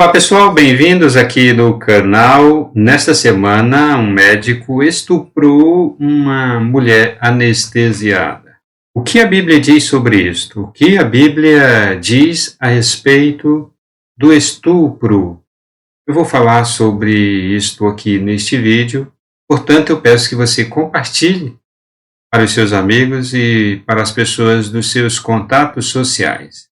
Olá pessoal, bem-vindos aqui no canal. Nesta semana, um médico estuprou uma mulher anestesiada. O que a Bíblia diz sobre isto? O que a Bíblia diz a respeito do estupro? Eu vou falar sobre isto aqui neste vídeo, portanto eu peço que você compartilhe para os seus amigos e para as pessoas dos seus contatos sociais.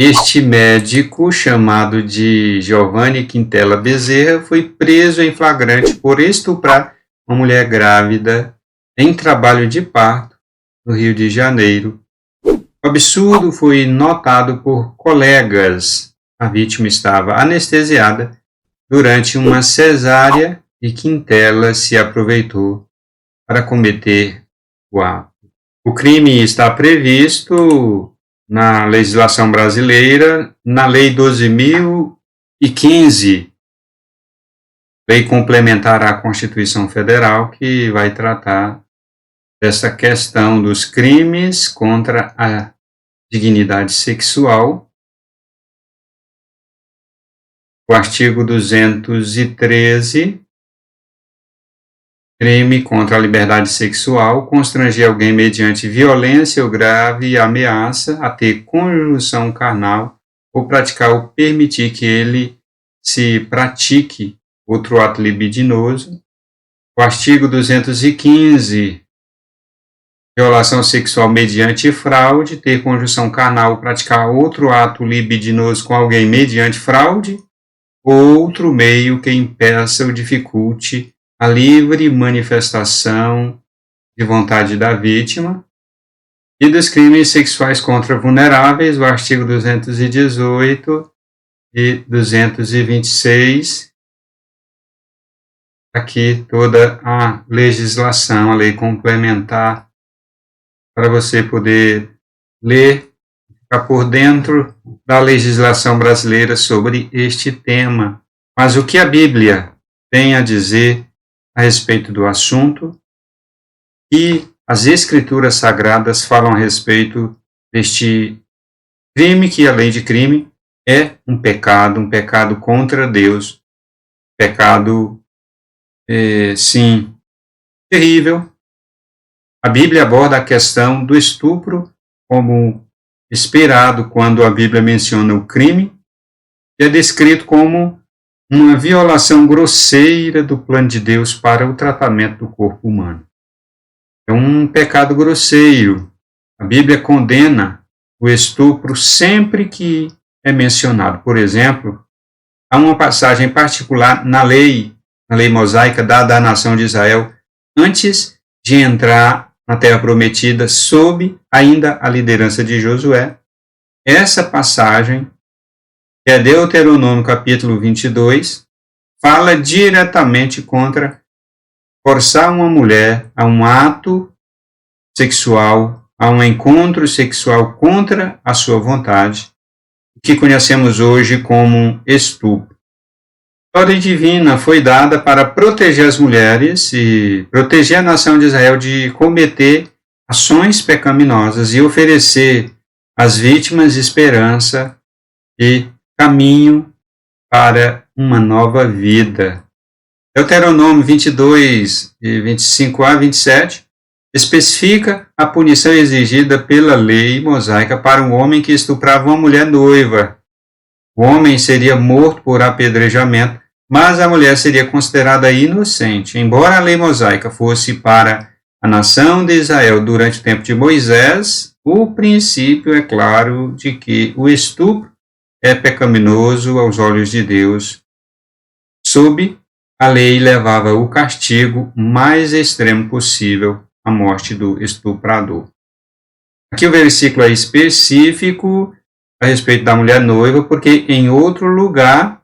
Este médico, chamado de Giovanni Quintela Bezerra, foi preso em flagrante por estuprar uma mulher grávida em trabalho de parto no Rio de Janeiro. O absurdo foi notado por colegas. A vítima estava anestesiada durante uma cesárea e Quintela se aproveitou para cometer o ato. O crime está previsto na legislação brasileira, na Lei 12.015, lei complementar à Constituição Federal, que vai tratar dessa questão dos crimes contra a dignidade sexual. O artigo 213, crime contra a liberdade sexual, constranger alguém mediante violência ou grave ameaça a ter conjunção carnal ou praticar ou permitir que ele se pratique outro ato libidinoso. O artigo 215, violação sexual mediante fraude, ter conjunção carnal ou praticar outro ato libidinoso com alguém mediante fraude, ou outro meio que impeça ou dificulte a livre manifestação de vontade da vítima, e dos crimes sexuais contra vulneráveis, o artigo 218 e 226, aqui toda a legislação, a lei complementar, para você poder ler, ficar por dentro da legislação brasileira sobre este tema. Mas o que a Bíblia tem a dizer a respeito do assunto, e as Escrituras Sagradas falam a respeito deste crime, que além de crime, é um pecado contra Deus, pecado, sim, terrível. A Bíblia aborda a questão do estupro como esperado quando a Bíblia menciona o crime, e é descrito como uma violação grosseira do plano de Deus para o tratamento do corpo humano. É um pecado grosseiro. A Bíblia condena o estupro sempre que é mencionado. Por exemplo, há uma passagem particular na lei mosaica dada à nação de Israel antes de entrar na Terra Prometida sob ainda a liderança de Josué. Essa passagem, que é Deuteronômio capítulo 22, fala diretamente contra forçar uma mulher a um ato sexual, a um encontro sexual contra a sua vontade, o que conhecemos hoje como estupro. A ordem divina foi dada para proteger as mulheres e proteger a nação de Israel de cometer ações pecaminosas e oferecer às vítimas esperança e caminho para uma nova vida. Deuteronômio 22, 25 a 27, especifica a punição exigida pela lei mosaica para um homem que estuprava uma mulher noiva. O homem seria morto por apedrejamento, mas a mulher seria considerada inocente. Embora a lei mosaica fosse para a nação de Israel durante o tempo de Moisés, o princípio é claro de que o estupro é pecaminoso aos olhos de Deus. Sob a lei levava o castigo mais extremo possível, a morte do estuprador. Aqui o versículo é específico a respeito da mulher noiva, porque em outro lugar,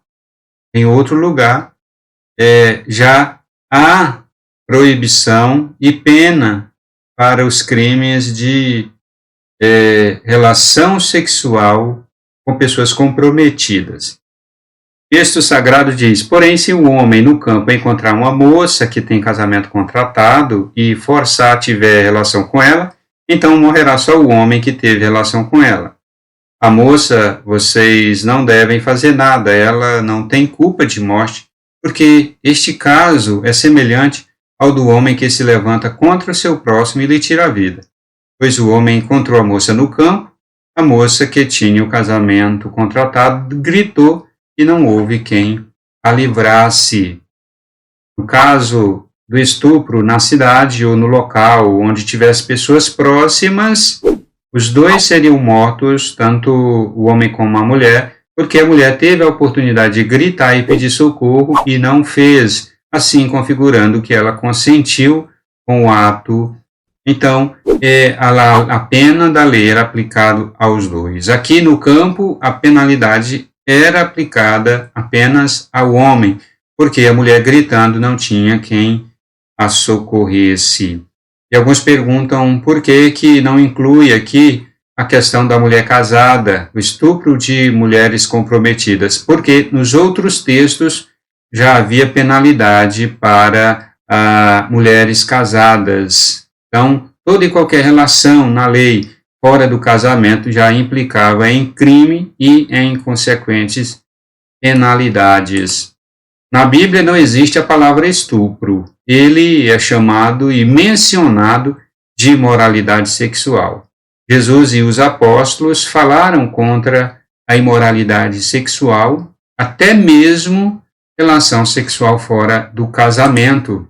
já há proibição e pena para os crimes de relação sexual com pessoas comprometidas. O texto sagrado diz: porém, se um homem no campo encontrar uma moça que tem casamento contratado e forçar tiver relação com ela, então morrerá só o homem que teve relação com ela. a moça, vocês não devem fazer nada, ela não tem culpa de morte, porque este caso é semelhante ao do homem que se levanta contra o seu próximo e lhe tira a vida. Pois o homem encontrou a moça no campo, a moça que tinha o casamento contratado gritou e não houve quem a livrasse. No caso do estupro na cidade ou no local onde tivesse pessoas próximas, os dois seriam mortos, tanto o homem como a mulher, porque a mulher teve a oportunidade de gritar e pedir socorro e não fez, assim configurando que ela consentiu com o ato. Então, a pena da lei era aplicada aos dois. Aqui no campo, a penalidade era aplicada apenas ao homem, porque a mulher gritando não tinha quem a socorresse. E alguns perguntam por que não inclui aqui a questão da mulher casada, o estupro de mulheres comprometidas, porque nos outros textos já havia penalidade para mulheres casadas. Então, toda e qualquer relação na lei fora do casamento já implicava em crime e em consequentes penalidades. Na Bíblia não existe a palavra estupro. Ele é chamado e mencionado de imoralidade sexual. Jesus e os apóstolos falaram contra a imoralidade sexual, até mesmo relação sexual fora do casamento.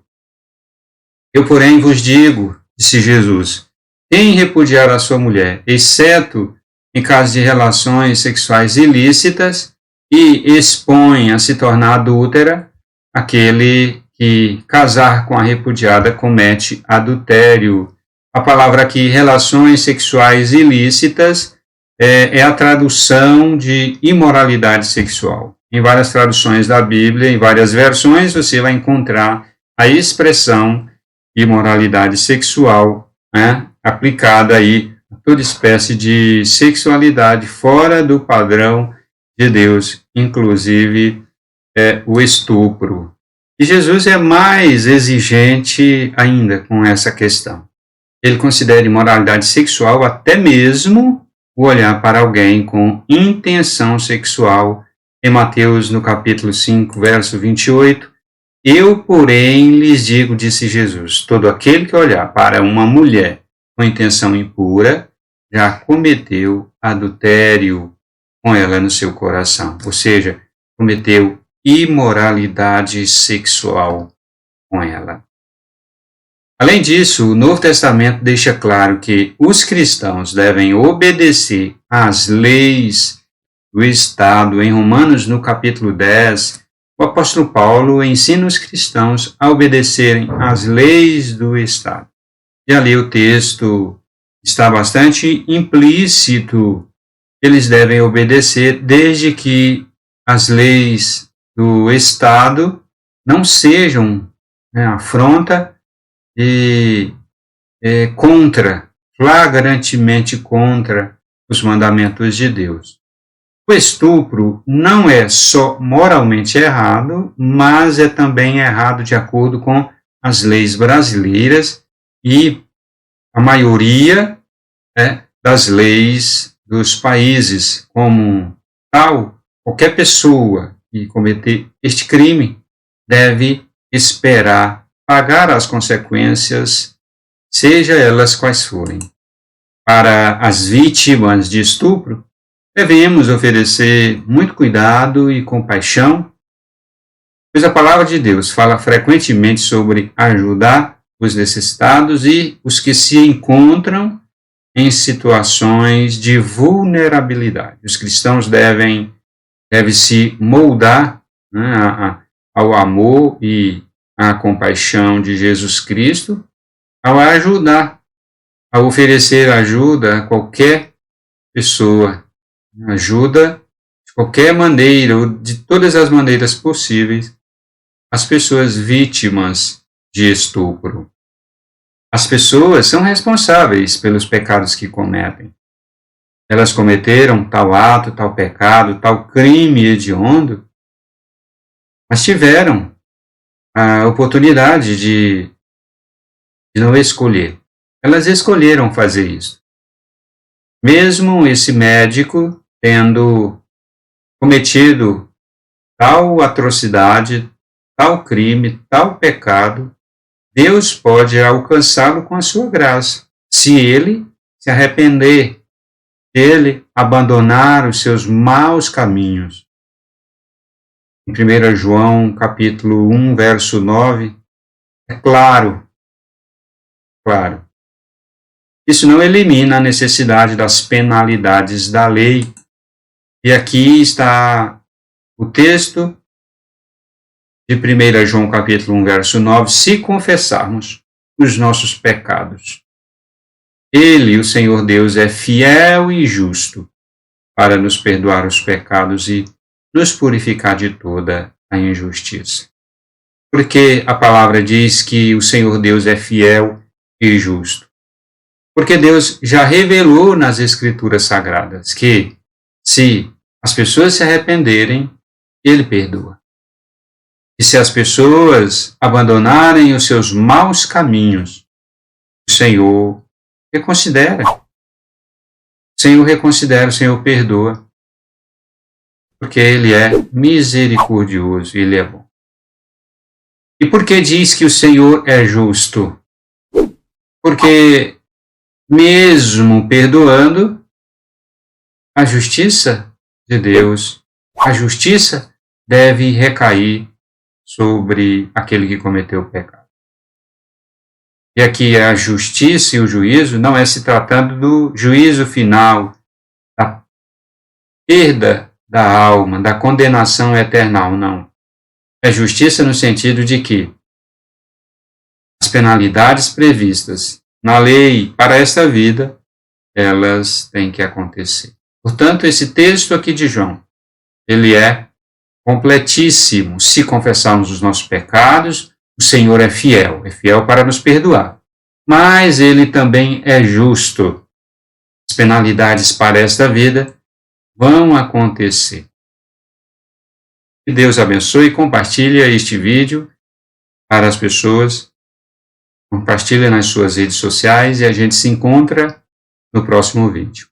Eu, porém, vos digo, disse Jesus, quem repudiar a sua mulher, exceto em caso de relações sexuais ilícitas, e expõe a se tornar adúltera, aquele que casar com a repudiada comete adultério. A palavra aqui, relações sexuais ilícitas, é a tradução de imoralidade sexual. Em várias traduções da Bíblia, em várias versões, você vai encontrar a expressão imoralidade sexual, né, aplicada aí a toda espécie de sexualidade fora do padrão de Deus, inclusive o estupro. E Jesus é mais exigente ainda com essa questão. Ele considera imoralidade sexual até mesmo o olhar para alguém com intenção sexual. Em Mateus, no capítulo 5, verso 28, eu, porém, lhes digo, disse Jesus, todo aquele que olhar para uma mulher com intenção impura já cometeu adultério com ela no seu coração, ou seja, cometeu imoralidade sexual com ela. Além disso, o Novo Testamento deixa claro que os cristãos devem obedecer às leis do Estado. Em Romanos, no capítulo 10, o apóstolo Paulo ensina os cristãos a obedecerem às leis do Estado. E ali o texto está bastante implícito. Eles devem obedecer desde que as leis do Estado não sejam afronta e flagrantemente contra os mandamentos de Deus. O estupro não é só moralmente errado, mas é também errado de acordo com as leis brasileiras e a maioria das leis dos países. Como tal, qualquer pessoa que cometer este crime deve esperar pagar as consequências, seja elas quais forem. Para as vítimas de estupro, devemos oferecer muito cuidado e compaixão, pois a palavra de Deus fala frequentemente sobre ajudar os necessitados e os que se encontram em situações de vulnerabilidade. Os cristãos devem se moldar ao amor e à compaixão de Jesus Cristo, ao ajudar, a oferecer ajuda a qualquer pessoa, ajuda de qualquer maneira, ou de todas as maneiras possíveis, as pessoas vítimas de estupro. As pessoas são responsáveis pelos pecados que cometem. Elas cometeram tal ato, tal pecado, tal crime hediondo, mas tiveram a oportunidade de não escolher. Elas escolheram fazer isso. Mesmo esse médico tendo cometido tal atrocidade, tal crime, tal pecado, Deus pode alcançá-lo com a sua graça, se ele se arrepender, se ele abandonar os seus maus caminhos. Em 1 João, capítulo 1, verso 9, é claro. Isso não elimina a necessidade das penalidades da lei. E aqui está o texto de 1 João capítulo 1, verso 9, se confessarmos os nossos pecados. Ele, o Senhor Deus, é fiel e justo para nos perdoar os pecados e nos purificar de toda a injustiça. Porque a palavra diz que o Senhor Deus é fiel e justo. Porque Deus já revelou nas Escrituras Sagradas que, se as pessoas se arrependerem, Ele perdoa. E se as pessoas abandonarem os seus maus caminhos, o Senhor reconsidera. O Senhor reconsidera, o Senhor perdoa. Porque Ele é misericordioso e Ele é bom. E por que diz que o Senhor é justo? Porque mesmo perdoando, a justiça de Deus, a justiça deve recair sobre aquele que cometeu o pecado. E aqui a justiça e o juízo não é se tratando do juízo final, da perda da alma, da condenação eternal, não. É justiça no sentido de que as penalidades previstas na lei para esta vida, elas têm que acontecer. Portanto, esse texto aqui de João, ele é completíssimo. Se confessarmos os nossos pecados, o Senhor é fiel para nos perdoar. Mas Ele também é justo. As penalidades para esta vida vão acontecer. Que Deus abençoe e compartilhe este vídeo para as pessoas. Compartilhe nas suas redes sociais e a gente se encontra no próximo vídeo.